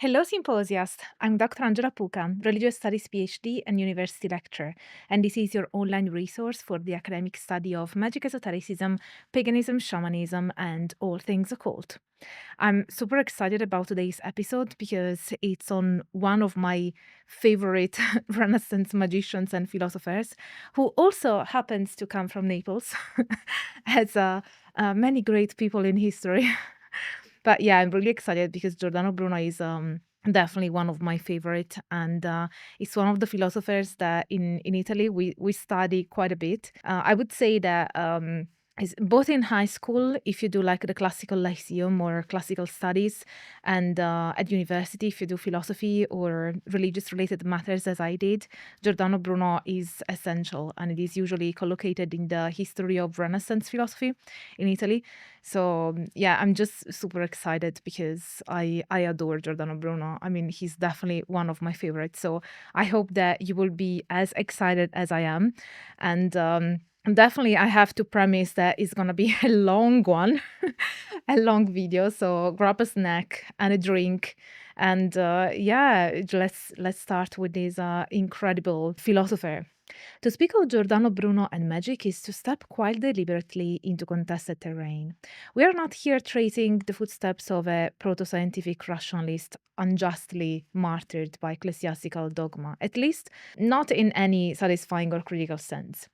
Hello, Symposiast. I'm Dr. Angela Puca, Religious Studies PhD and University Lecturer, and this is your online resource for the academic study of magic esotericism, paganism, shamanism, and all things occult. I'm super excited about today's episode because it's on one of my favorite Renaissance magicians and philosophers, who also happens to come from Naples, as many great people in history. But yeah, I'm really excited because Giordano Bruno is definitely one of my favorite, and it's one of the philosophers that in Italy we study quite a bit. I would say that is both in high school, if you do like the classical lyceum or classical studies, and at university, if you do philosophy or religious related matters, as I did, Giordano Bruno is essential, and it is usually collocated in the history of Renaissance philosophy in Italy. So yeah, I'm just super excited because I adore Giordano Bruno. I mean, he's definitely one of my favorites. So I hope that you will be as excited as I am. And definitely, I have to premise that it's gonna be a long one, a long video. So grab a snack and a drink, and yeah, let's start with this incredible philosopher. To speak of Giordano Bruno and magic is to step quite deliberately into contested terrain. We are not here tracing the footsteps of a proto-scientific rationalist unjustly martyred by ecclesiastical dogma, at least not in any satisfying or critical sense.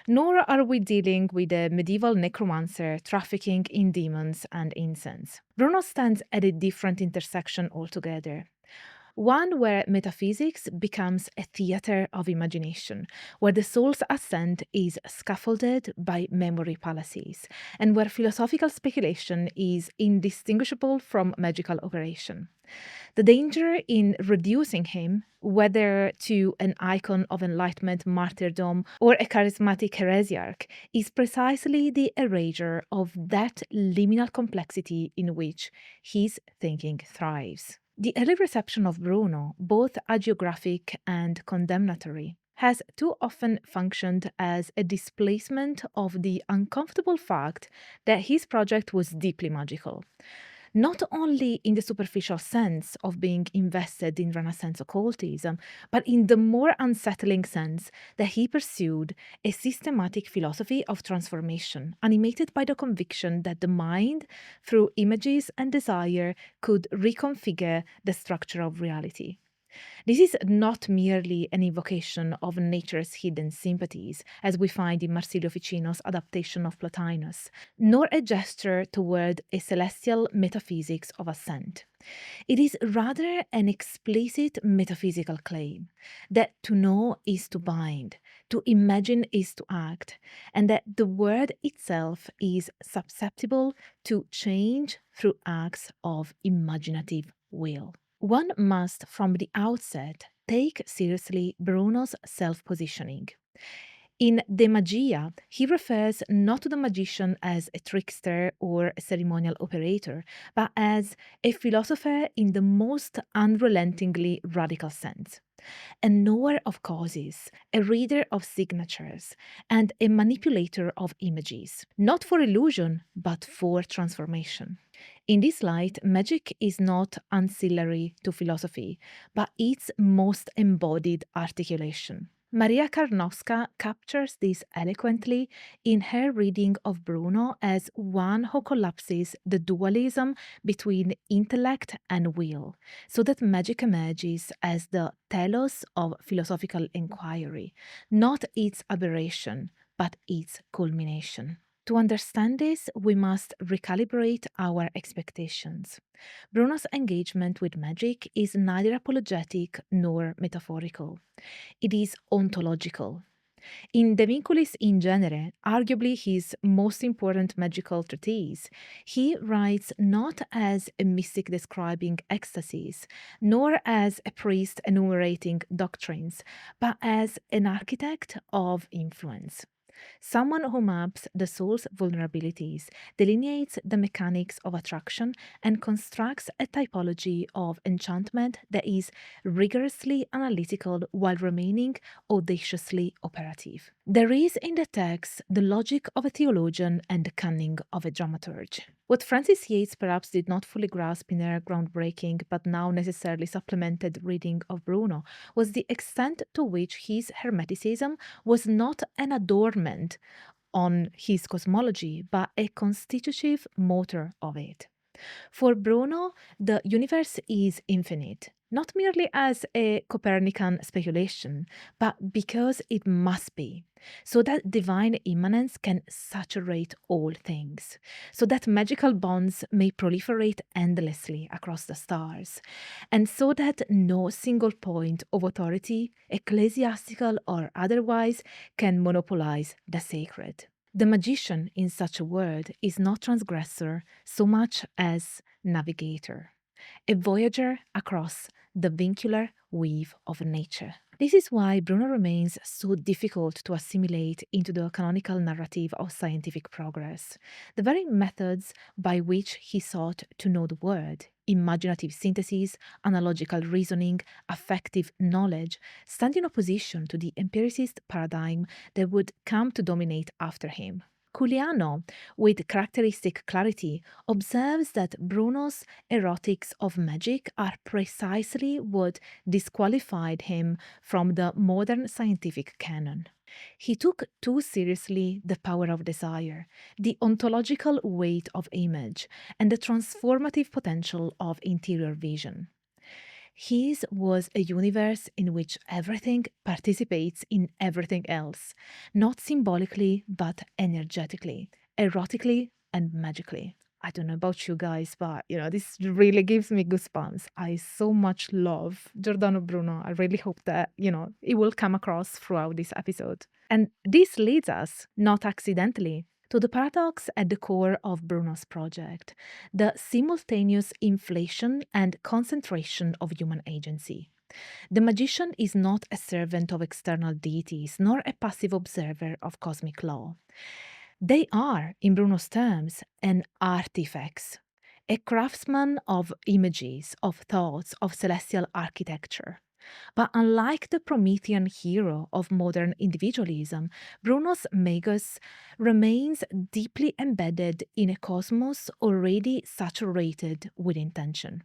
Nor are we dealing with a medieval necromancer trafficking in demons and incense. Bruno stands at a different intersection altogether. One where metaphysics becomes a theater of imagination, where the soul's ascent is scaffolded by memory palaces, and where philosophical speculation is indistinguishable from magical operation. The danger in reducing him, whether to an icon of enlightenment martyrdom or a charismatic heresiarch, is precisely the erasure of that liminal complexity in which his thinking thrives. The early reception of Bruno, both hagiographic and condemnatory, has too often functioned as a displacement of the uncomfortable fact that his project was deeply magical. Not only in the superficial sense of being invested in Renaissance occultism, but in the more unsettling sense that he pursued a systematic philosophy of transformation, animated by the conviction that the mind, through images and desire, could reconfigure the structure of reality. This is not merely an invocation of nature's hidden sympathies, as we find in Marsilio Ficino's adaptation of Plotinus, nor a gesture toward a celestial metaphysics of ascent. It is rather an explicit metaphysical claim that to know is to bind, to imagine is to act, and that the word itself is susceptible to change through acts of imaginative will. One must, from the outset, take seriously Bruno's self positioning. In De Magia, he refers not to the magician as a trickster or a ceremonial operator, but as a philosopher in the most unrelentingly radical sense. A knower of causes, a reader of signatures, and a manipulator of images, not for illusion, but for transformation. In this light, magic is not ancillary to philosophy, but its most embodied articulation. Maria Karnowska captures this eloquently in her reading of Bruno as one who collapses the dualism between intellect and will, so that magic emerges as the telos of philosophical inquiry, not its aberration, but its culmination. To understand this, we must recalibrate our expectations. Bruno's engagement with magic is neither apologetic nor metaphorical. It is ontological. In De Vinculis in Genere, arguably his most important magical treatise, he writes not as a mystic describing ecstasies, nor as a priest enumerating doctrines, but as an architect of influence. someone who maps the soul's vulnerabilities, delineates the mechanics of attraction, and constructs a typology of enchantment that is rigorously analytical while remaining audaciously operative. There is in the text the logic of a theologian and the cunning of a dramaturge. What Frances Yates perhaps did not fully grasp in her groundbreaking but now necessarily supplemented reading of Bruno was the extent to which his Hermeticism was not an adornment on his cosmology, but a constitutive motor of it. For Bruno, the universe is infinite, not merely as a Copernican speculation, but because it must be, so that divine immanence can saturate all things, so that magical bonds may proliferate endlessly across the stars, and so that no single point of authority, ecclesiastical or otherwise, can monopolize the sacred. The magician, in such a word, is not transgressor so much as navigator, a voyager across the vincular weave of nature. This is why Bruno remains so difficult to assimilate into the canonical narrative of scientific progress. The very methods by which he sought to know the world, imaginative synthesis, analogical reasoning, affective knowledge, stand in opposition to the empiricist paradigm that would come to dominate after him. Couliano, with characteristic clarity, observes that Bruno's erotics of magic are precisely what disqualified him from the modern scientific canon. He took too seriously the power of desire, the ontological weight of image, and the transformative potential of interior vision. His was a universe in which everything participates in everything else, not symbolically but energetically, erotically and magically. I don't know about you guys, but this really gives me goosebumps. I so much love Giordano Bruno. I really hope that, it will come across throughout this episode. And this leads us, not accidentally, to the paradox at the core of Bruno's project, the simultaneous inflation and concentration of human agency. The magician is not a servant of external deities, nor a passive observer of cosmic law. They are, in Bruno's terms, an artifacts, a craftsman of images, of thoughts, of celestial architecture. But unlike the Promethean hero of modern individualism, Bruno's Magus remains deeply embedded in a cosmos already saturated with intention.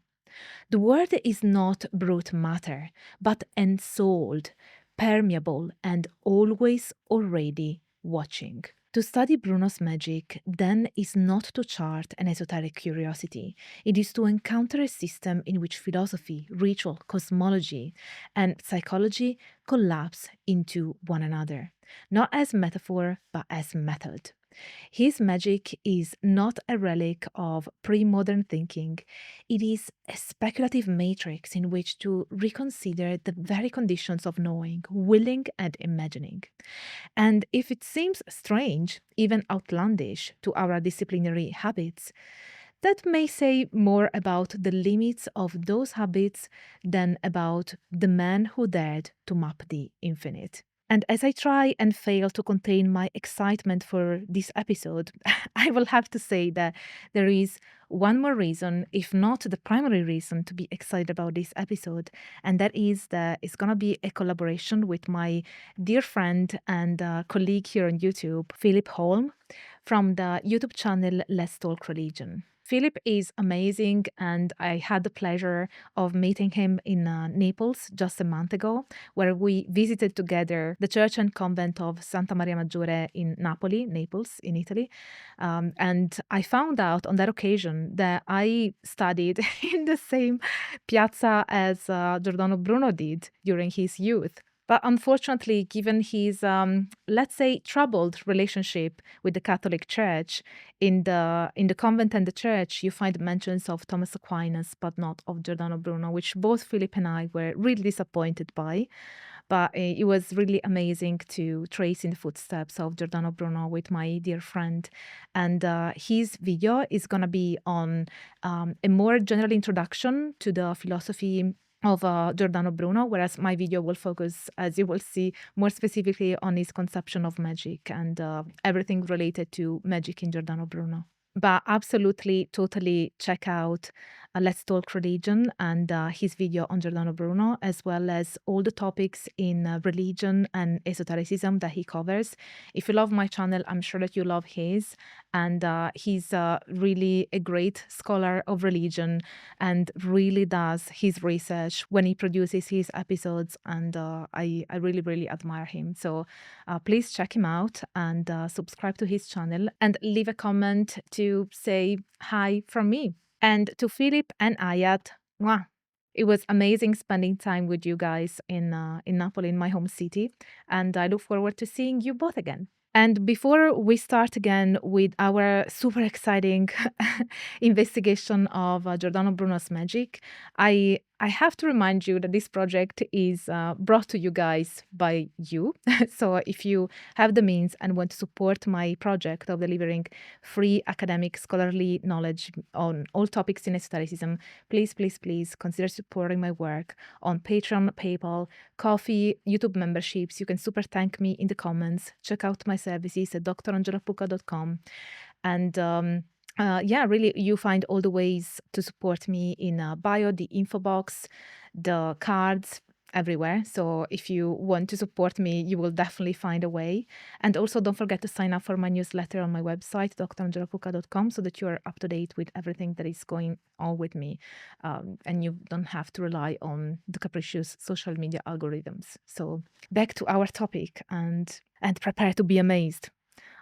The word is not brute matter, but ensouled, permeable, and always already watching. To study Bruno's magic, then, is not to chart an esoteric curiosity. It is to encounter a system in which philosophy, ritual, cosmology, and psychology collapse into one another, not as metaphor, but as method. His magic is not a relic of pre modern thinking, it is a speculative matrix in which to reconsider the very conditions of knowing, willing, and imagining. And if it seems strange, even outlandish, to our disciplinary habits, that may say more about the limits of those habits than about the man who dared to map the infinite. And as I try and fail to contain my excitement for this episode, I will have to say that there is one more reason, if not the primary reason, to be excited about this episode. And that is that it's going to be a collaboration with my dear friend and colleague here on YouTube, Philip Holm, from the YouTube channel Let's Talk Religion. Philip is amazing, and I had the pleasure of meeting him in Naples just a month ago, where we visited together the church and convent of Santa Maria Maggiore in Napoli, Naples, in Italy. And I found out on that occasion that I studied in the same piazza as Giordano Bruno did during his youth. But unfortunately, given his, let's say, troubled relationship with the Catholic Church, in the convent and the church, you find mentions of Thomas Aquinas, but not of Giordano Bruno, which both Philip and I were really disappointed by. But it was really amazing to trace in the footsteps of Giordano Bruno with my dear friend. And his video is going to be on a more general introduction to the philosophy of Giordano Bruno, whereas my video will focus, as you will see, more specifically on his conception of magic and everything related to magic in Giordano Bruno. But absolutely, totally check out Let's Talk Religion and his video on Giordano Bruno, as well as all the topics in religion and esotericism that he covers. If you love my channel, I'm sure that you love his. And he's really a great scholar of religion and really does his research when he produces his episodes. And I really, really admire him. So please check him out and subscribe to his channel and leave a comment to say hi from me. And to Philip and Ayat, mwah, it was amazing spending time with you guys in Napoli, in my home city. And I look forward to seeing you both again. And before we start again with our super exciting investigation of Giordano Bruno's magic, I have to remind you that this project is brought to you guys by you. So if you have the means and want to support my project of delivering free academic scholarly knowledge on all topics in esotericism, please, please, please consider supporting my work on Patreon, PayPal, Coffee, YouTube memberships. You can super thank me in the comments. Check out my services at drangelapuca.com. And yeah, really, you find all the ways to support me in bio, the info box, the cards, everywhere. So if you want to support me, you will definitely find a way. And also don't forget to sign up for my newsletter on my website, drangelapuca.com, so that you are up to date with everything that is going on with me. And you don't have to rely on the capricious social media algorithms. So back to our topic and prepare to be amazed.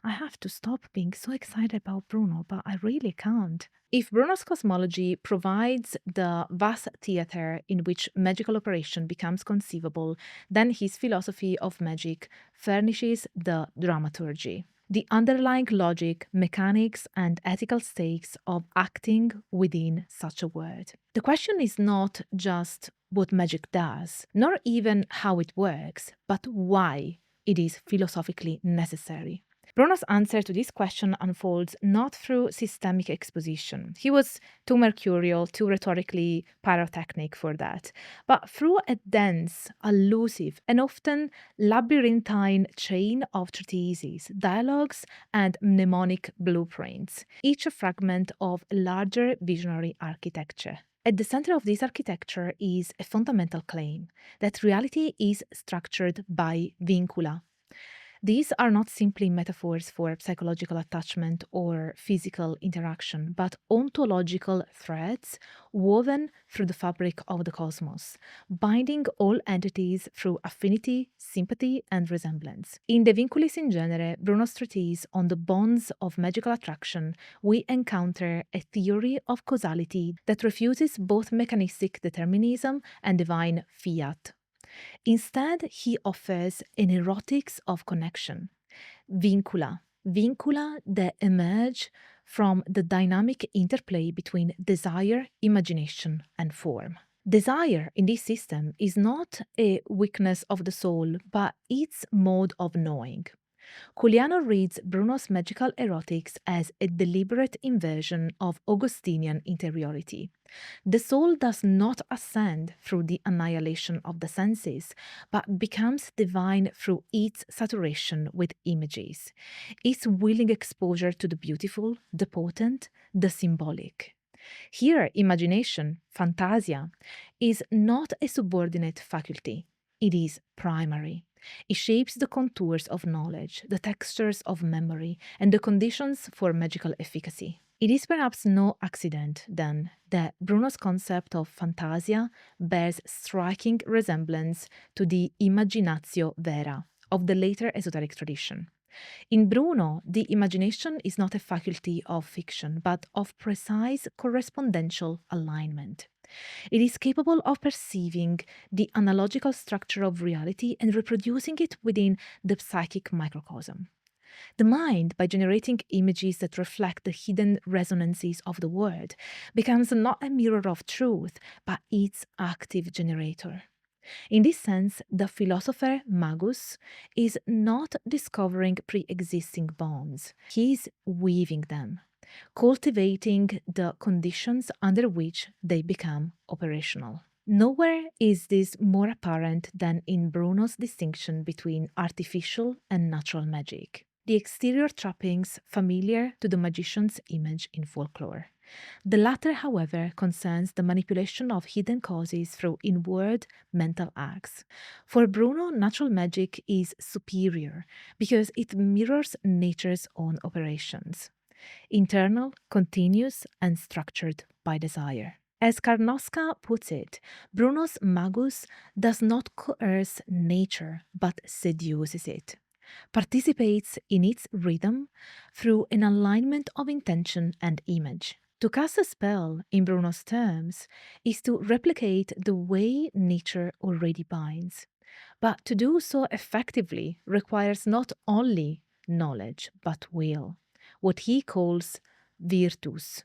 I have to stop being so excited about Bruno, but I really can't. If Bruno's cosmology provides the vast theater in which magical operation becomes conceivable, then his philosophy of magic furnishes the dramaturgy, the underlying logic, mechanics, and ethical stakes of acting within such a world. The question is not just what magic does, nor even how it works, but why it is philosophically necessary. Bruno's answer to this question unfolds not through systemic exposition. He was too mercurial, too rhetorically pyrotechnic for that, but through a dense, elusive, and often labyrinthine chain of treatises, dialogues, and mnemonic blueprints, each a fragment of a larger visionary architecture. At the center of this architecture is a fundamental claim that reality is structured by vincula. These are not simply metaphors for psychological attachment or physical interaction, but ontological threads woven through the fabric of the cosmos, binding all entities through affinity, sympathy, and resemblance. In the Vinculis in Genere, Bruno's treatise on the bonds of magical attraction, we encounter a theory of causality that refuses both mechanistic determinism and divine fiat. Instead, he offers an erotics of connection, vincula that emerge from the dynamic interplay between desire, imagination, and form. Desire in this system is not a weakness of the soul, but its mode of knowing. Couliano reads Bruno's magical erotics as a deliberate inversion of Augustinian interiority. The soul does not ascend through the annihilation of the senses, but becomes divine through its saturation with images, its willing exposure to the beautiful, the potent, the symbolic. Here, imagination, fantasia, is not a subordinate faculty, it is primary. It shapes the contours of knowledge, the textures of memory, and the conditions for magical efficacy. It is perhaps no accident, then, that Bruno's concept of fantasia bears striking resemblance to the imaginatio vera of the later esoteric tradition. In Bruno, the imagination is not a faculty of fiction, but of precise correspondential alignment. It is capable of perceiving the analogical structure of reality and reproducing it within the psychic microcosm. The mind, by generating images that reflect the hidden resonances of the world, becomes not a mirror of truth, but its active generator. In this sense, the philosopher magus is not discovering pre-existing bonds, he is weaving them, cultivating the conditions under which they become operational. Nowhere is this more apparent than in Bruno's distinction between artificial and natural magic, the exterior trappings familiar to the magician's image in folklore. The latter, however, concerns the manipulation of hidden causes through inward mental acts. For Bruno, natural magic is superior because it mirrors nature's own operations, internal, continuous, and structured by desire. As Karnowska puts it, Bruno's magus does not coerce nature but seduces it, participates in its rhythm through an alignment of intention and image. To cast a spell, in Bruno's terms, is to replicate the way nature already binds. But to do so effectively requires not only knowledge, but will, what he calls virtus.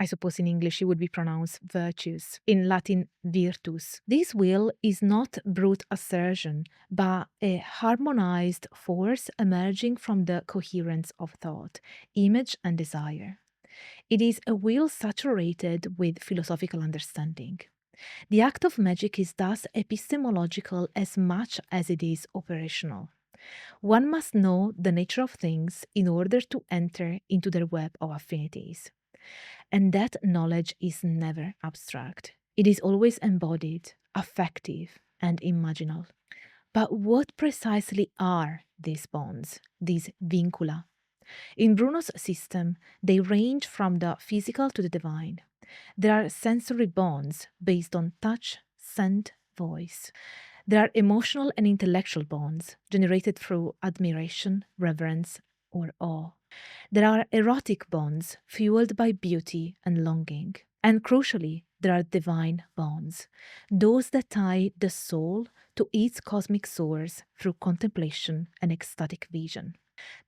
I suppose in English it would be pronounced virtues, in Latin virtus. This will is not brute assertion, but a harmonized force emerging from the coherence of thought, image, and desire. It is a will saturated with philosophical understanding. The act of magic is thus epistemological as much as it is operational. One must know the nature of things in order to enter into their web of affinities. And that knowledge is never abstract. It is always embodied, affective, and imaginal. But what precisely are these bonds, these vincula? In Bruno's system, they range from the physical to the divine. There are sensory bonds based on touch, scent, voice. There are emotional and intellectual bonds generated through admiration, reverence, or awe. There are erotic bonds fueled by beauty and longing. And crucially, there are divine bonds, those that tie the soul to its cosmic source through contemplation and ecstatic vision.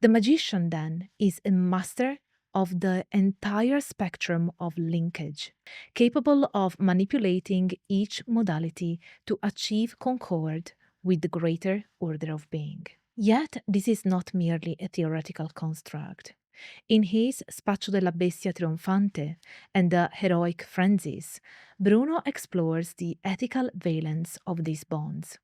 The magician, then, is a master of the entire spectrum of linkage, capable of manipulating each modality to achieve concord with the greater order of being. Yet, this is not merely a theoretical construct. In his Spaccio della Bestia Trionfante and the Heroic Frenzies, Bruno explores the ethical valence of these bonds.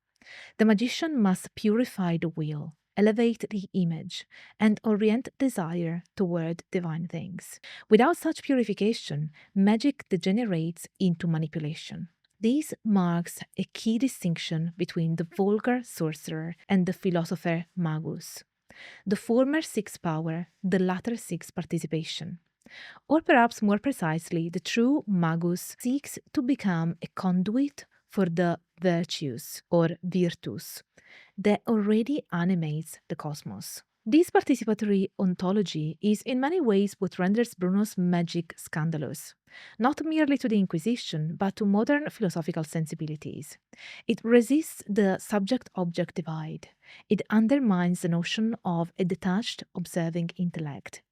The magician must purify the will, elevate the image, and orient desire toward divine things. Without such purification, magic degenerates into manipulation. This marks a key distinction between the vulgar sorcerer and the philosopher magus. The former seeks power, the latter seeks participation. Or perhaps more precisely, the true magus seeks to become a conduit for the virtues or virtus that already animates the cosmos. This participatory ontology is in many ways what renders Bruno's magic scandalous, not merely to the Inquisition, but to modern philosophical sensibilities. It resists the subject-object divide. It undermines the notion of a detached, observing intellect.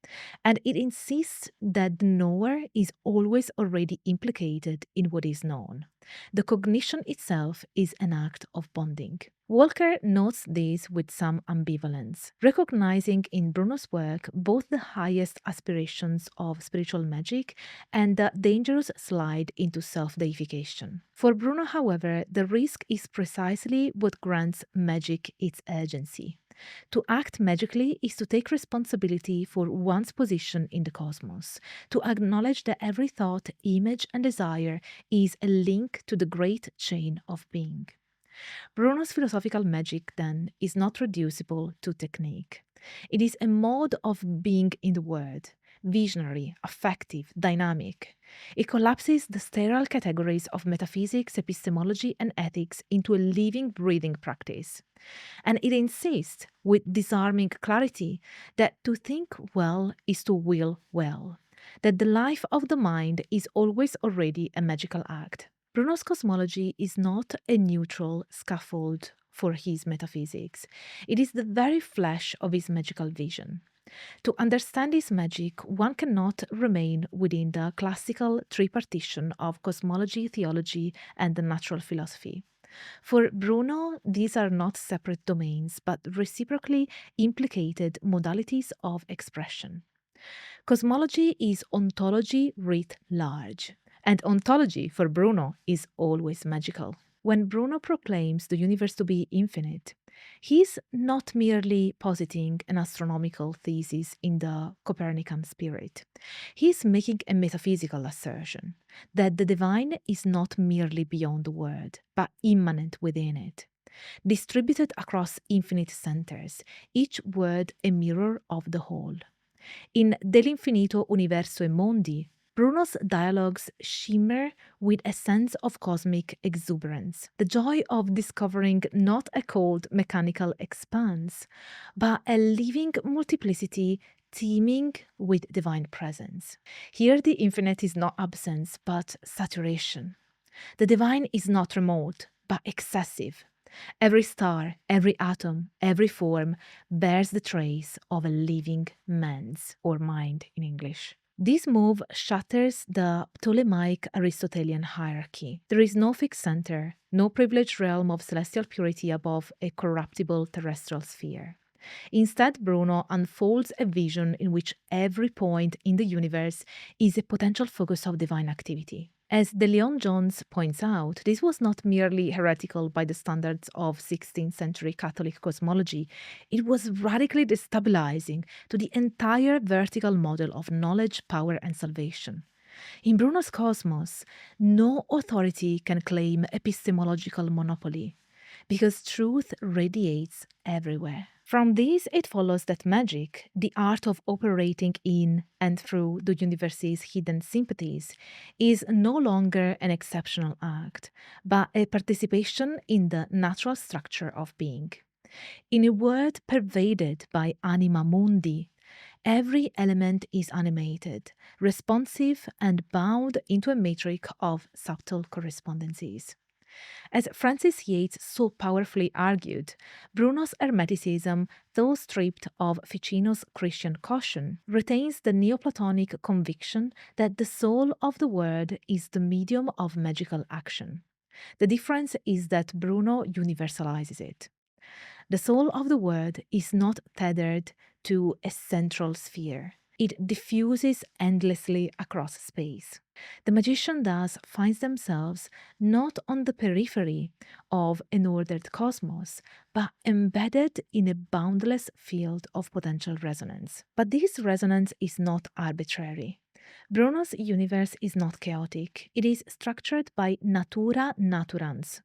And it insists that the knower is always already implicated in what is known. The cognition itself is an act of bonding. Walker notes this with some ambivalence, recognizing in Bruno's work both the highest aspirations of spiritual magic and the dangerous slide into self-deification. For Bruno, however, the risk is precisely what grants magic its urgency. To act magically is to take responsibility for one's position in the cosmos, to acknowledge that every thought, image, and desire is a link to the great chain of being. Bruno's philosophical magic, then, is not reducible to technique. It is a mode of being in the world, visionary, affective, dynamic. It collapses the sterile categories of metaphysics, epistemology, and ethics into a living, breathing practice. And it insists, with disarming clarity, that to think well is to will well, that the life of the mind is always already a magical act. Bruno's cosmology is not a neutral scaffold for his metaphysics. It is the very flesh of his magical vision. To understand his magic, one cannot remain within the classical tripartition of cosmology, theology, and the natural philosophy. For Bruno, these are not separate domains, but reciprocally implicated modalities of expression. Cosmology is ontology writ large, And ontology for Bruno is always magical. When Bruno proclaims the universe to be infinite, he's not merely positing an astronomical thesis in the Copernican spirit. He's making a metaphysical assertion that the divine is not merely beyond the world, but immanent within it. Distributed across infinite centers, each word a mirror of the whole. In Dell'infinito universo e mondi, Bruno's dialogues shimmer with a sense of cosmic exuberance, the joy of discovering not a cold mechanical expanse, but a living multiplicity teeming with divine presence. Here, the infinite is not absence, but saturation. The divine is not remote, but excessive. Every star, every atom, every form bears the trace of a living man's, or mind in English. This move shatters the Ptolemaic Aristotelian hierarchy. There is no fixed center, no privileged realm of celestial purity above a corruptible terrestrial sphere. Instead, Bruno unfolds a vision in which every point in the universe is a potential focus of divine activity. As DeLeón-Jones points out, this was not merely heretical by the standards of 16th century Catholic cosmology, it was radically destabilizing to the entire vertical model of knowledge, power, and salvation. In Bruno's cosmos, no authority can claim epistemological monopoly, because truth radiates everywhere. From this, it follows that magic, the art of operating in and through the universe's hidden sympathies, is no longer an exceptional act, but a participation in the natural structure of being. In a world pervaded by Anima Mundi, every element is animated, responsive, and bound into a matrix of subtle correspondences. As Frances Yates so powerfully argued, Bruno's Hermeticism, though stripped of Ficino's Christian caution, retains the Neoplatonic conviction that the soul of the word is the medium of magical action. The difference is that Bruno universalizes it. The soul of the word is not tethered to a central sphere. It diffuses endlessly across space. The magician thus finds themselves not on the periphery of an ordered cosmos, but embedded in a boundless field of potential resonance. But this resonance is not arbitrary. Bruno's universe is not chaotic. It is structured by natura naturans,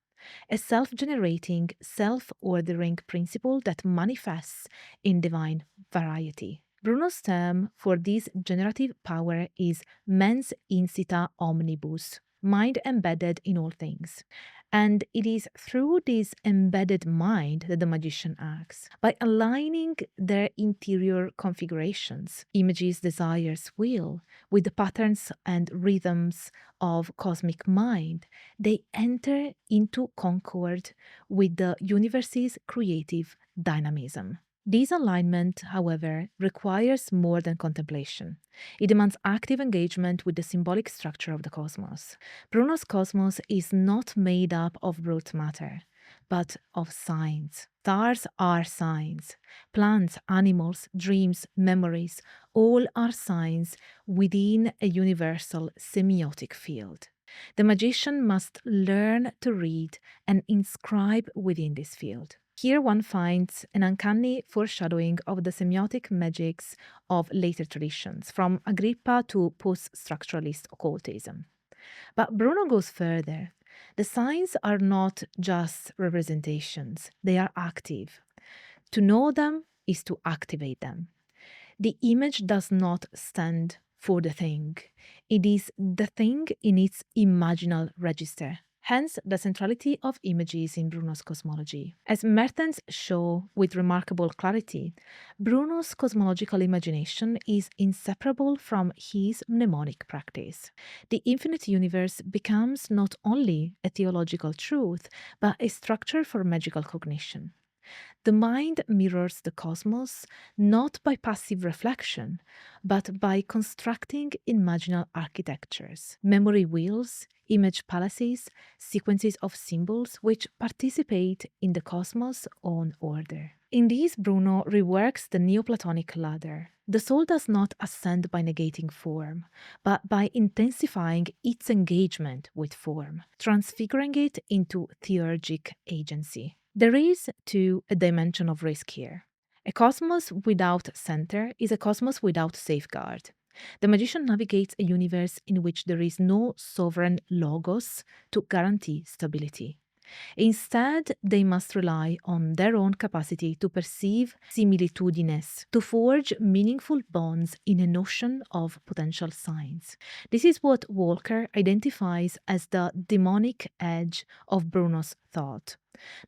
a self-generating, self-ordering principle that manifests in divine variety. Bruno's term for this generative power is mens insita omnibus, mind embedded in all things. And it is through this embedded mind that the magician acts. By aligning their interior configurations, images, desires, will, with the patterns and rhythms of cosmic mind, they enter into concord with the universe's creative dynamism. This alignment, however, requires more than contemplation. It demands active engagement with the symbolic structure of the cosmos. Bruno's cosmos is not made up of brute matter, but of signs. Stars are signs. Plants, animals, dreams, memories, all are signs within a universal semiotic field. The magician must learn to read and inscribe within this field. Here one finds an uncanny foreshadowing of the semiotic magics of later traditions, from Agrippa to post-structuralist occultism. But Bruno goes further. The signs are not just representations, they are active. To know them is to activate them. The image does not stand for the thing, it is the thing in its imaginal register. Hence, the centrality of images in Bruno's cosmology. As Mertens show with remarkable clarity, Bruno's cosmological imagination is inseparable from his mnemonic practice. The infinite universe becomes not only a theological truth, but a structure for magical cognition. The mind mirrors the cosmos not by passive reflection, but by constructing imaginal architectures, memory wheels, image palaces, sequences of symbols which participate in the cosmos' own order. In these, Bruno reworks the Neoplatonic ladder. The soul does not ascend by negating form, but by intensifying its engagement with form, transfiguring it into theurgic agency. There is, too, a dimension of risk here. A cosmos without center is a cosmos without safeguard. The magician navigates a universe in which there is no sovereign logos to guarantee stability. Instead, they must rely on their own capacity to perceive similitudines, to forge meaningful bonds in a notion of potential signs. This is what Walker identifies as the demonic edge of Bruno's thought,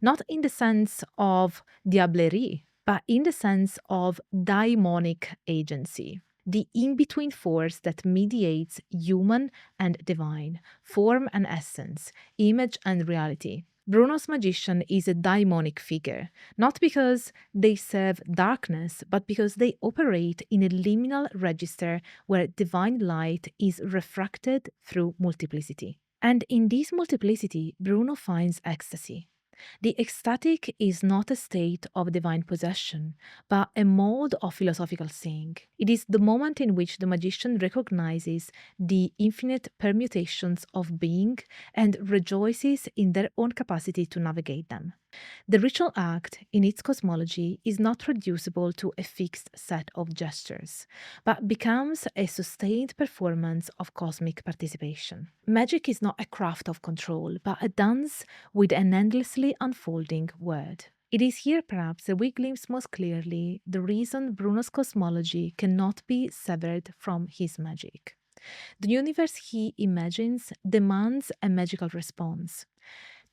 not in the sense of diablerie, but in the sense of daimonic agency. The in-between force that mediates human and divine, form and essence, image and reality. Bruno's magician is a daimonic figure, not because they serve darkness, but because they operate in a liminal register where divine light is refracted through multiplicity. And in this multiplicity, Bruno finds ecstasy. The ecstatic is not a state of divine possession, but a mode of philosophical seeing. It is the moment in which the magician recognizes the infinite permutations of being and rejoices in their own capacity to navigate them. The ritual act, in its cosmology, is not reducible to a fixed set of gestures, but becomes a sustained performance of cosmic participation. Magic is not a craft of control, but a dance with an endlessly unfolding word. It is here, perhaps, that we glimpse most clearly the reason Bruno's cosmology cannot be severed from his magic. The universe he imagines demands a magical response.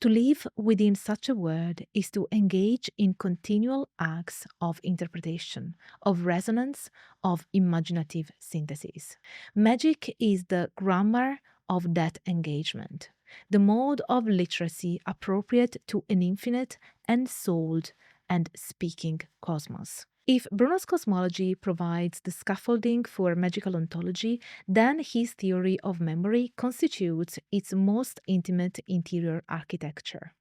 To live within such a world is to engage in continual acts of interpretation, of resonance, of imaginative synthesis. Magic is the grammar of that engagement, the mode of literacy appropriate to an infinite, ensouled, and speaking cosmos. If Bruno's cosmology provides the scaffolding for magical ontology, then his theory of memory constitutes its most intimate interior architecture.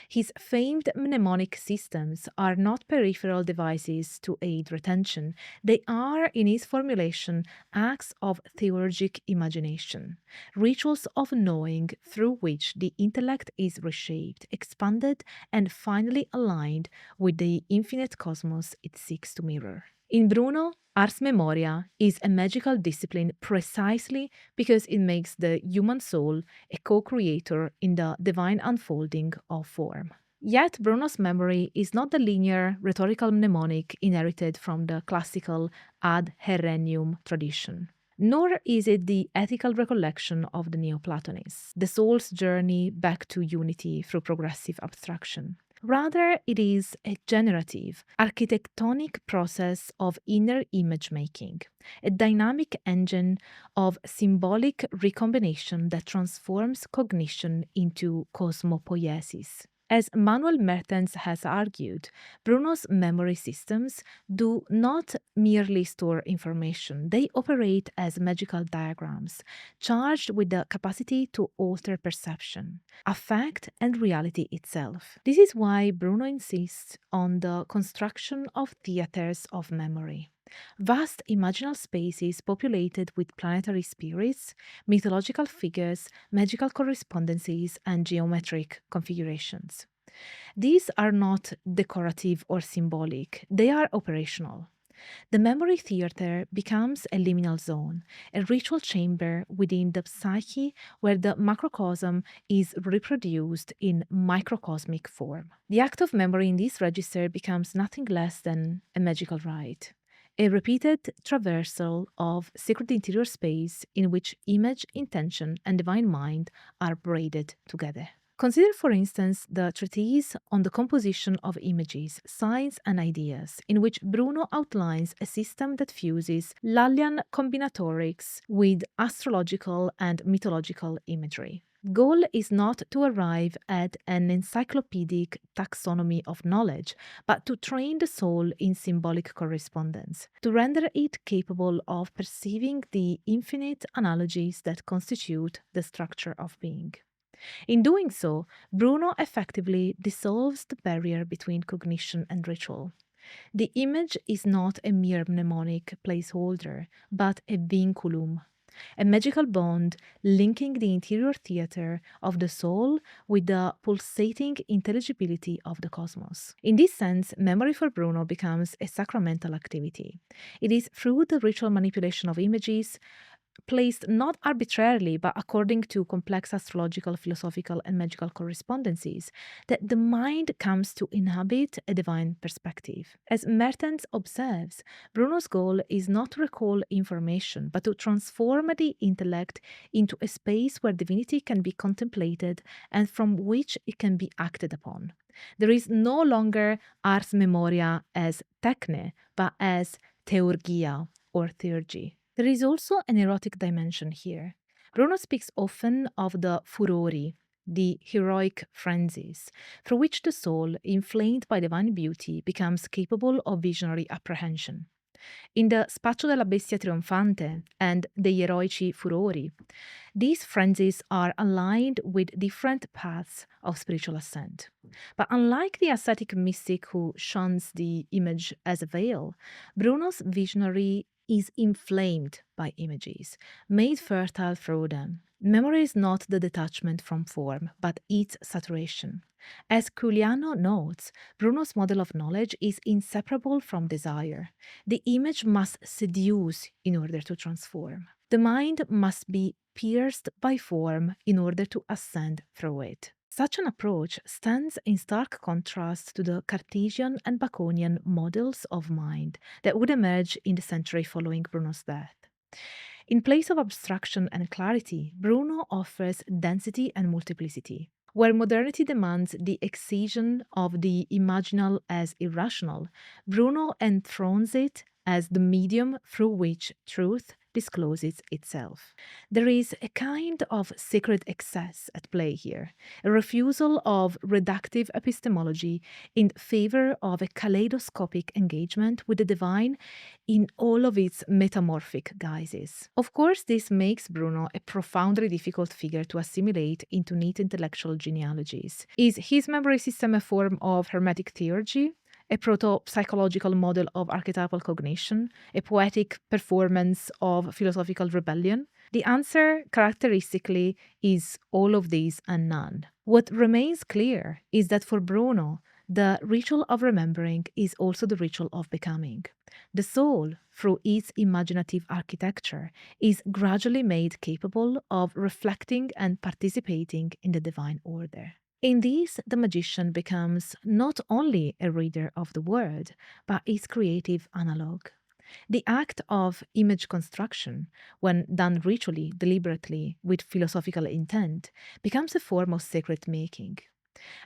His famed mnemonic systems are not peripheral devices to aid retention. They are, in his formulation, acts of theurgic imagination, rituals of knowing through which the intellect is reshaped, expanded, and finally aligned with the infinite cosmos it seeks to mirror. In Bruno, ars memoria is a magical discipline precisely because it makes the human soul a co-creator in the divine unfolding of form. Yet Bruno's memory is not the linear rhetorical mnemonic inherited from the classical ad herenium tradition. Nor is it the ethical recollection of the Neoplatonists, the soul's journey back to unity through progressive abstraction. Rather, it is a generative, architectonic process of inner image making, a dynamic engine of symbolic recombination that transforms cognition into cosmopoiesis. As Manuel Mertens has argued, Bruno's memory systems do not merely store information, they operate as magical diagrams, charged with the capacity to alter perception, affect, and reality itself. This is why Bruno insists on the construction of theaters of memory. Vast imaginal spaces populated with planetary spirits, mythological figures, magical correspondences, and geometric configurations. These are not decorative or symbolic, they are operational. The memory theater becomes a liminal zone, a ritual chamber within the psyche where the macrocosm is reproduced in microcosmic form. The act of memory in this register becomes nothing less than a magical rite, a repeated traversal of sacred interior space in which image, intention, and divine mind are braided together. Consider, for instance, the treatise on the composition of images, signs, and ideas, in which Bruno outlines a system that fuses Lallian combinatorics with astrological and mythological imagery. Goal is not to arrive at an encyclopedic taxonomy of knowledge, but to train the soul in symbolic correspondence, to render it capable of perceiving the infinite analogies that constitute the structure of being. In doing so, Bruno effectively dissolves the barrier between cognition and ritual. The image is not a mere mnemonic placeholder, but a vinculum, a magical bond linking the interior theater of the soul with the pulsating intelligibility of the cosmos. In this sense, memory for Bruno becomes a sacramental activity. It is through the ritual manipulation of images, placed not arbitrarily but according to complex astrological, philosophical, and magical correspondences, that the mind comes to inhabit a divine perspective. As Mertens observes, Bruno's goal is not to recall information, but to transform the intellect into a space where divinity can be contemplated and from which it can be acted upon. There is no longer ars memoria as techne, but as theurgia or theurgy. There is also an erotic dimension here. Bruno speaks often of the furori, the heroic frenzies, through which the soul, inflamed by divine beauty, becomes capable of visionary apprehension. In the Spaccio della Bestia Trionfante and degli Eroici Furori, these frenzies are aligned with different paths of spiritual ascent. But unlike the ascetic mystic who shuns the image as a veil, Bruno's visionary is inflamed by images, made fertile through them. Memory is not the detachment from form, but its saturation. As Couliano notes, Bruno's model of knowledge is inseparable from desire. The image must seduce in order to transform. The mind must be pierced by form in order to ascend through it. Such an approach stands in stark contrast to the Cartesian and Baconian models of mind that would emerge in the century following Bruno's death. In place of abstraction and clarity, Bruno offers density and multiplicity. Where modernity demands the excision of the imaginal as irrational, Bruno enthrones it as the medium through which truth discloses itself. There is a kind of sacred excess at play here, a refusal of reductive epistemology in favor of a kaleidoscopic engagement with the divine in all of its metamorphic guises. Of course, this makes Bruno a profoundly difficult figure to assimilate into neat intellectual genealogies. Is his memory system a form of Hermetic theurgy? A proto-psychological model of archetypal cognition, a poetic performance of philosophical rebellion? The answer, characteristically, is all of these and none. What remains clear is that for Bruno, the ritual of remembering is also the ritual of becoming. The soul, through its imaginative architecture, is gradually made capable of reflecting and participating in the divine order. In this, the magician becomes not only a reader of the word, but its creative analog. The act of image construction, when done ritually, deliberately, with philosophical intent, becomes a form of sacred making.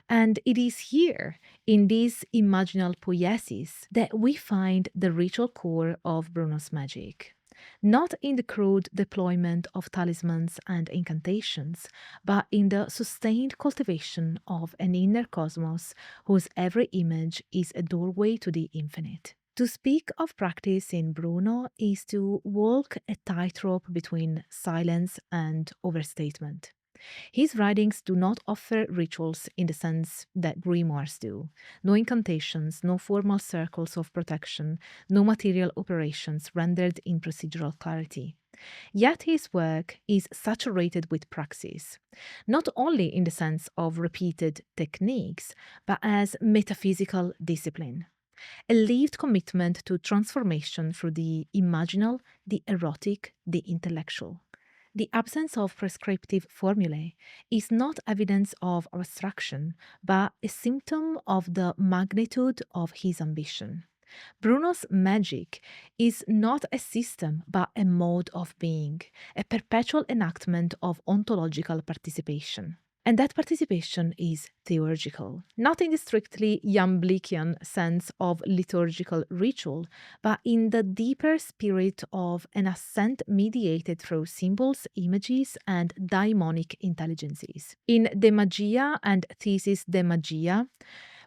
And it is here, in these imaginal poiesis, that we find the ritual core of Bruno's magic. Not in the crude deployment of talismans and incantations, but in the sustained cultivation of an inner cosmos whose every image is a doorway to the infinite. To speak of practice in Bruno is to walk a tightrope between silence and overstatement. His writings do not offer rituals in the sense that grimoires do. No incantations, no formal circles of protection, no material operations rendered in procedural clarity. Yet his work is saturated with praxis, not only in the sense of repeated techniques, but as metaphysical discipline. A lived commitment to transformation through the imaginal, the erotic, the intellectual. The absence of prescriptive formulae is not evidence of abstraction, but a symptom of the magnitude of his ambition. Bruno's magic is not a system, but a mode of being, a perpetual enactment of ontological participation. And that participation is theurgical, not in the strictly Jamblichian sense of liturgical ritual, but in the deeper spirit of an ascent mediated through symbols, images, and daimonic intelligences. In De Magia and Thesis De Magia,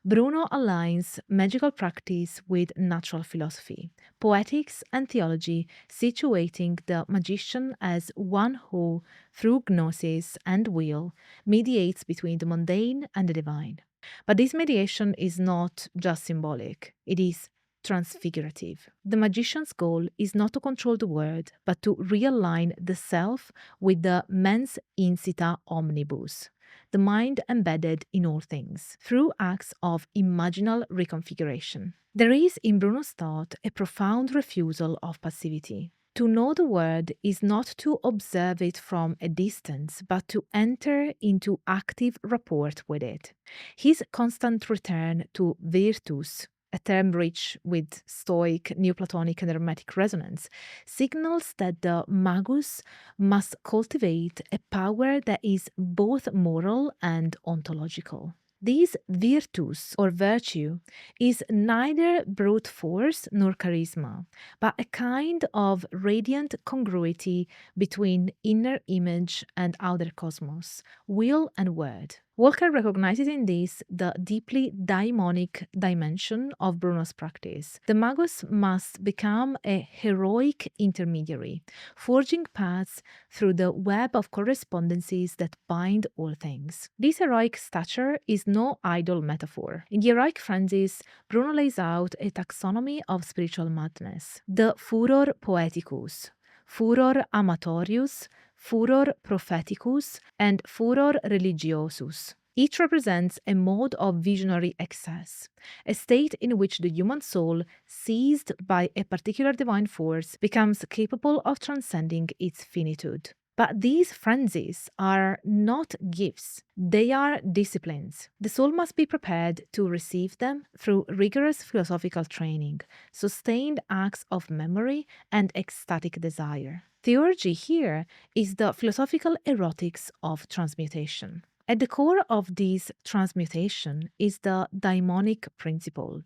Bruno aligns magical practice with natural philosophy, poetics, and theology, situating the magician as one who, through gnosis and will, mediates between the mundane and the divine. But this mediation is not just symbolic, it is transfigurative. The magician's goal is not to control the world, but to realign the self with the mens insita omnibus, the mind embedded in all things, through acts of imaginal reconfiguration. There is in Bruno's thought a profound refusal of passivity. To know the world is not to observe it from a distance, but to enter into active rapport with it. His constant return to virtus, a term rich with Stoic, Neoplatonic, and Hermetic resonance, signals that the magus must cultivate a power that is both moral and ontological. This virtus or virtue is neither brute force nor charisma, but a kind of radiant congruity between inner image and outer cosmos, will and word. Walker recognizes in this the deeply daimonic dimension of Bruno's practice. The magus must become a heroic intermediary, forging paths through the web of correspondences that bind all things. This heroic stature is no idle metaphor. In the heroic phrases, Bruno lays out a taxonomy of spiritual madness: the furor poeticus, furor amatorius, furor propheticus, and furor religiosus. Each represents a mode of visionary excess, a state in which the human soul, seized by a particular divine force, becomes capable of transcending its finitude. But these frenzies are not gifts, they are disciplines. The soul must be prepared to receive them through rigorous philosophical training, sustained acts of memory, and ecstatic desire. Theurgy here is the philosophical erotics of transmutation. At the core of this transmutation is the daimonic principle,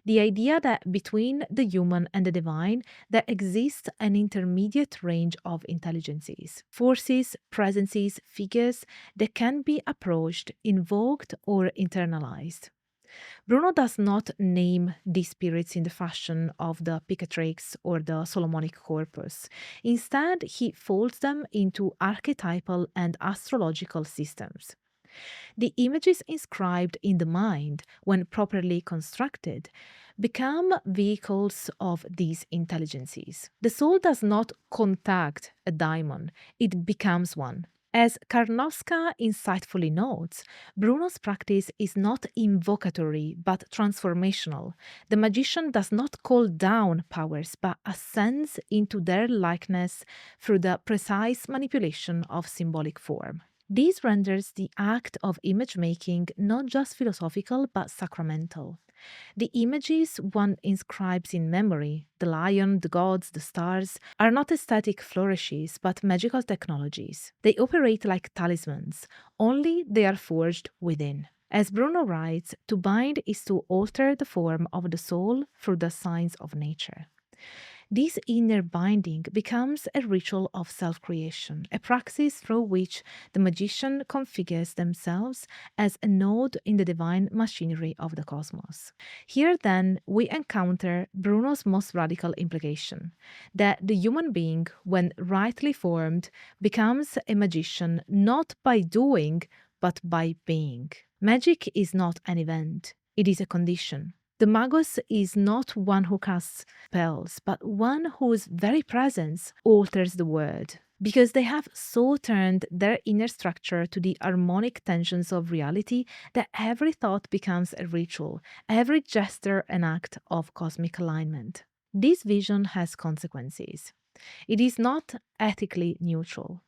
the idea that between the human and the divine there exists an intermediate range of intelligences, forces, presences, figures that can be approached, invoked, or internalized. Bruno does not name these spirits in the fashion of the Picatrix or the Solomonic corpus. Instead, he folds them into archetypal and astrological systems. The images inscribed in the mind, when properly constructed, become vehicles of these intelligences. The soul does not contact a daimon, it becomes one. As Karnowska insightfully notes, Bruno's practice is not invocatory but transformational. The magician does not call down powers but ascends into their likeness through the precise manipulation of symbolic form. This renders the act of image making not just philosophical but sacramental. The images one inscribes in memory, the lion, the gods, the stars, are not aesthetic flourishes but magical technologies. They operate like talismans, only they are forged within. As Bruno writes, to bind is to alter the form of the soul through the signs of nature. This inner binding becomes a ritual of self-creation, a praxis through which the magician configures themselves as a node in the divine machinery of the cosmos. Here, then, we encounter Bruno's most radical implication, that the human being, when rightly formed, becomes a magician not by doing, but by being. Magic is not an event, it is a condition. The magus is not one who casts spells, but one whose very presence alters the world, because they have so turned their inner structure to the harmonic tensions of reality that every thought becomes a ritual, every gesture an act of cosmic alignment. This vision has consequences. It is not ethically neutral.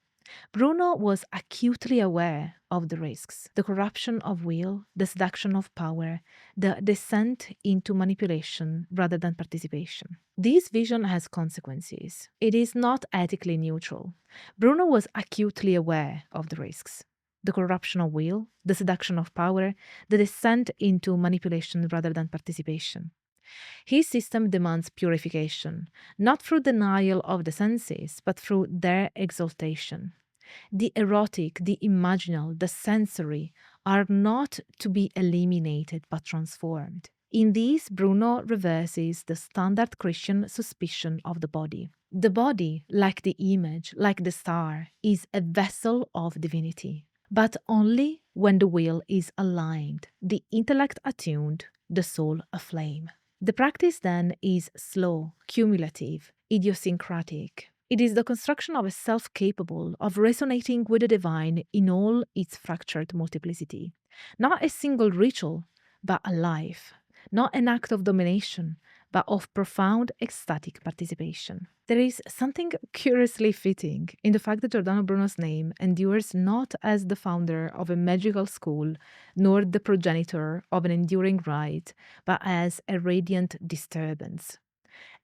Bruno was acutely aware of the risks, the corruption of will, the seduction of power, the descent into manipulation rather than participation. This vision has consequences. It is not ethically neutral. Bruno was acutely aware of the risks. the corruption of will, the seduction of power, the descent into manipulation rather than participation. His system demands purification, not through denial of the senses, but through their exaltation. The erotic, the imaginal, the sensory are not to be eliminated but transformed. In these, Bruno reverses the standard Christian suspicion of the body. The body, like the image, like the star, is a vessel of divinity, but only when the will is aligned, the intellect attuned, the soul aflame. The practice then is slow, cumulative, idiosyncratic. It is the construction of a self capable of resonating with the divine in all its fractured multiplicity. Not a single ritual, but a life. Not an act of domination, but of profound ecstatic participation. There is something curiously fitting in the fact that Giordano Bruno's name endures not as the founder of a magical school, nor the progenitor of an enduring rite, but as a radiant disturbance,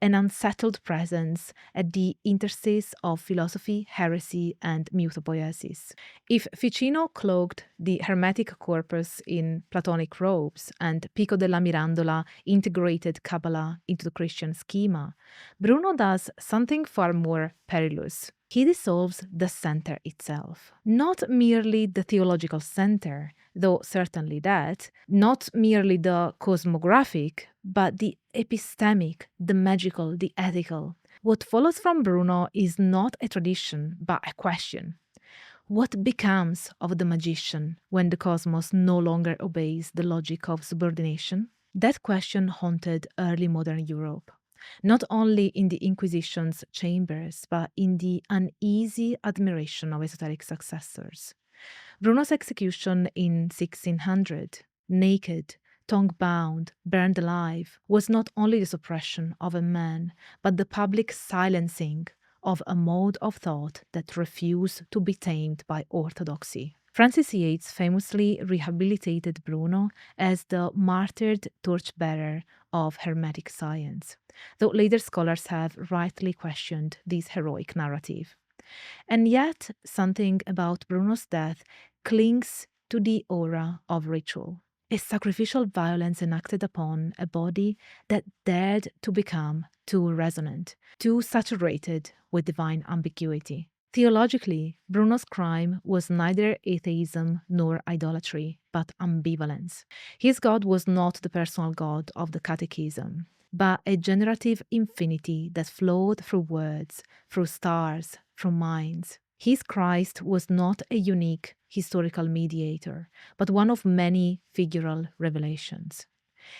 an unsettled presence at the interstice of philosophy, heresy, and mythopoiesis. If Ficino cloaked the Hermetic corpus in Platonic robes and Pico della Mirandola integrated Kabbalah into the Christian schema, Bruno does something far more perilous. He dissolves the center itself. Not merely the theological center, though certainly that, not merely the cosmographic, but the epistemic, the magical, the ethical. What follows from Bruno is not a tradition, but a question. What becomes of the magician when the cosmos no longer obeys the logic of subordination? That question haunted early modern Europe, not only in the Inquisition's chambers, but in the uneasy admiration of esoteric successors. Bruno's execution in 1600, naked, tongue-bound, burned alive, was not only the suppression of a man, but the public silencing of a mode of thought that refused to be tamed by orthodoxy. Frances Yates famously rehabilitated Bruno as the martyred torchbearer of Hermetic science, though later scholars have rightly questioned this heroic narrative. And yet, something about Bruno's death clings to the aura of ritual, a sacrificial violence enacted upon a body that dared to become too resonant, too saturated with divine ambiguity. Theologically, Bruno's crime was neither atheism nor idolatry, but ambivalence. His God was not the personal God of the Catechism, but a generative infinity that flowed through words, through stars, through minds. His Christ was not a unique historical mediator, but one of many figural revelations.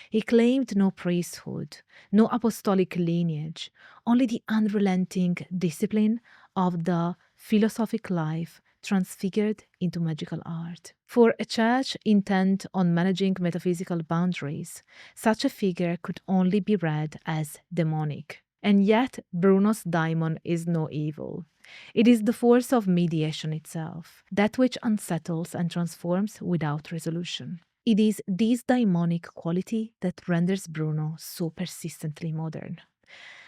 He claimed no priesthood, no apostolic lineage, only the unrelenting discipline of the philosophic life transfigured into magical art. For a church intent on managing metaphysical boundaries, such a figure could only be read as demonic. And yet, Bruno's daimon is no evil. It is the force of mediation itself, that which unsettles and transforms without resolution. It is this daimonic quality that renders Bruno so persistently modern.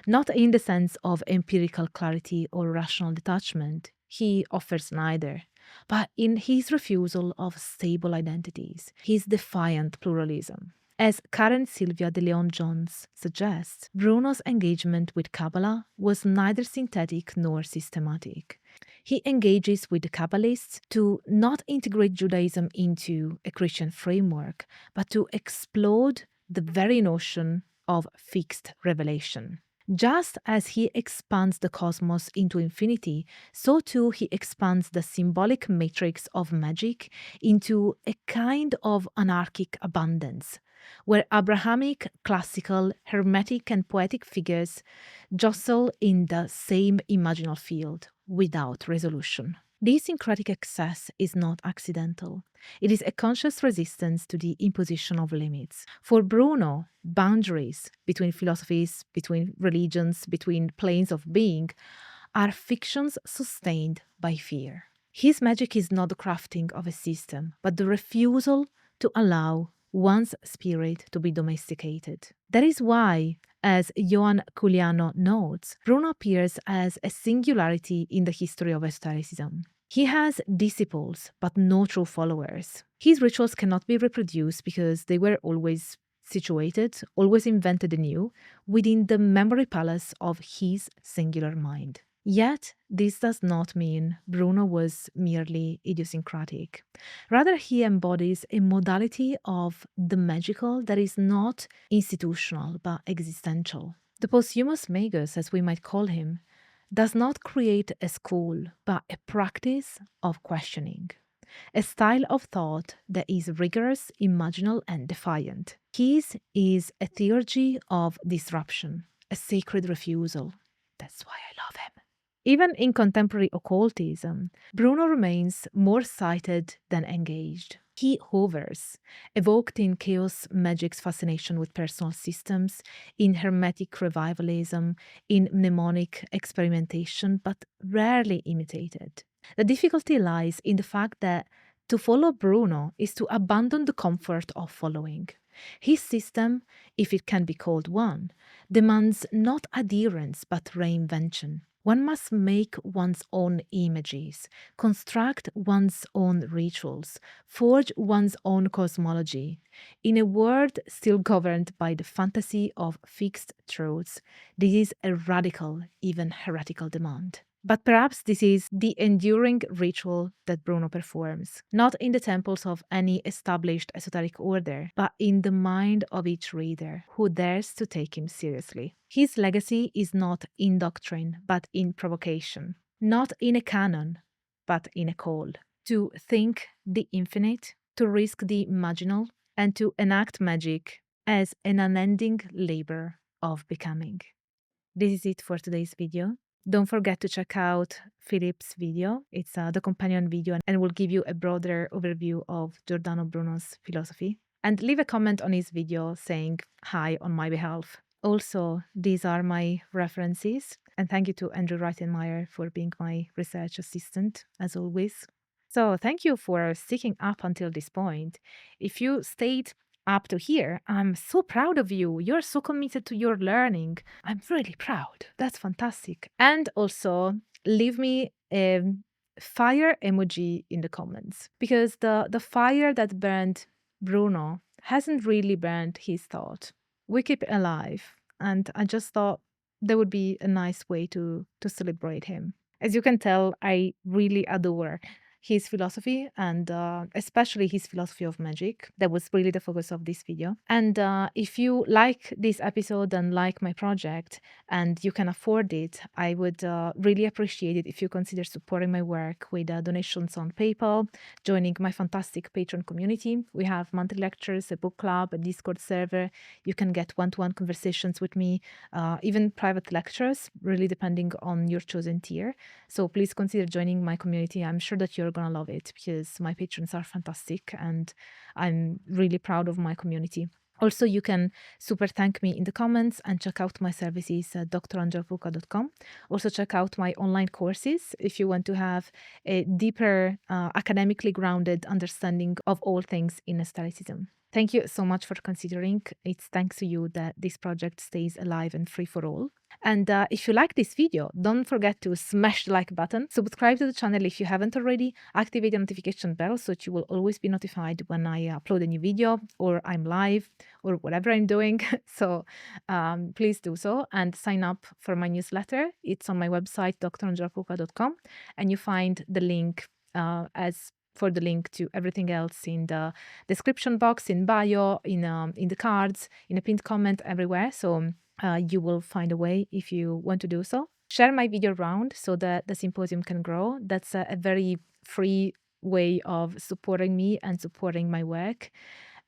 Not in the sense of empirical clarity or rational detachment, he offers neither, but in his refusal of stable identities, his defiant pluralism. As Karen Sylvia DeLeón-Jones suggests, Bruno's engagement with Kabbalah was neither synthetic nor systematic. He engages with the Kabbalists to not integrate Judaism into a Christian framework, but to explode the very notion of fixed revelation. Just as he expands the cosmos into infinity, so too he expands the symbolic matrix of magic into a kind of anarchic abundance, where Abrahamic, classical, hermetic, and poetic figures jostle in the same imaginal field without resolution. This syncretic excess is not accidental. It is a conscious resistance to the imposition of limits. For Bruno, boundaries between philosophies, between religions, between planes of being are fictions sustained by fear. His magic is not the crafting of a system, but the refusal to allow one's spirit to be domesticated. That is why, as Ioan Couliano notes, Bruno appears as a singularity in the history of esotericism. He has disciples, but no true followers. His rituals cannot be reproduced because they were always situated, always invented anew, within the memory palace of his singular mind. Yet, this does not mean Bruno was merely idiosyncratic. Rather, he embodies a modality of the magical that is not institutional but existential. The posthumous magus, as we might call him, does not create a school, but a practice of questioning, a style of thought that is rigorous, imaginal, and defiant. His is a theurgy of disruption, a sacred refusal. That's why I love him. Even in contemporary occultism, Bruno remains more sighted than engaged. He hovers, evoked in chaos magic's fascination with personal systems, in hermetic revivalism, in mnemonic experimentation, but rarely imitated. The difficulty lies in the fact that to follow Bruno is to abandon the comfort of following. His system, if it can be called one, demands not adherence but reinvention. One must make one's own images, construct one's own rituals, forge one's own cosmology. In a world still governed by the fantasy of fixed truths, this is a radical, even heretical demand. But perhaps this is the enduring ritual that Bruno performs, not in the temples of any established esoteric order, but in the mind of each reader who dares to take him seriously. His legacy is not in doctrine, but in provocation, not in a canon, but in a call to think the infinite, to risk the imaginal, and to enact magic as an unending labor of becoming. This is it for today's video. Don't forget to check out Philip's video. It's the companion video and will give you a broader overview of Giordano Bruno's philosophy. And leave a comment on his video saying hi on my behalf. Also, these are my references. And thank you to Andrew Reitenmeyer for being my research assistant, as always. So thank you for sticking up until this point. If you stayed up to here, I'm so proud of you. You're so committed to your learning. I'm really proud. That's fantastic. And also, leave me a fire emoji in the comments, because the fire that burned Bruno hasn't really burned his thought. We keep it alive, and I just thought that would be a nice way to celebrate him. As you can tell, I really adore his philosophy, and especially his philosophy of magic. That was really the focus of this video. And if you like this episode and like my project and you can afford it, I would really appreciate it if you consider supporting my work with donations on PayPal, joining my fantastic Patreon community. We have monthly lectures, a book club, a Discord server. You can get one-to-one conversations with me, even private lectures, really depending on your chosen tier. So please consider joining my community. I'm sure that you're gonna love it because my patrons are fantastic and I'm really proud of my community. Also, you can super thank me in the comments and check out my services at drangelapuca.com. Also, check out my online courses if you want to have a deeper, academically grounded understanding of all things in aestheticism. Thank you so much for considering. It's thanks to you that this project stays alive and free for all. And if you like this video, don't forget to smash the like button, subscribe to the channel if you haven't already, activate the notification bell so that you will always be notified when I upload a new video or I'm live or whatever I'm doing. So please do so and sign up for my newsletter. It's on my website, drangelapuca.com, and you find the link for the link to everything else in the description box, in bio, in the cards, in a pinned comment, everywhere. So you will find a way if you want to do so. Share my video around so that the symposium can grow. That's a very free way of supporting me and supporting my work.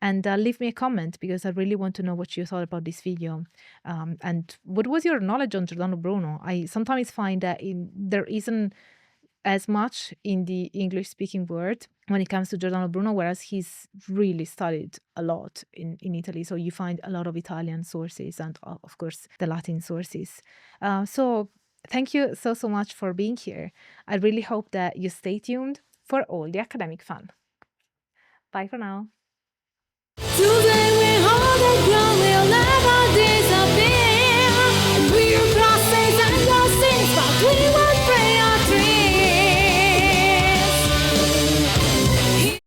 And leave me a comment because I really want to know what you thought about this video. And what was your knowledge on Giordano Bruno? I sometimes find that there isn't as much in the English-speaking world when it comes to Giordano Bruno, whereas he's really studied a lot in Italy. So you find a lot of Italian sources and, of course, the Latin sources. So thank you so much for being here. I really hope that you stay tuned for all the academic fun. Bye for now. Today we hold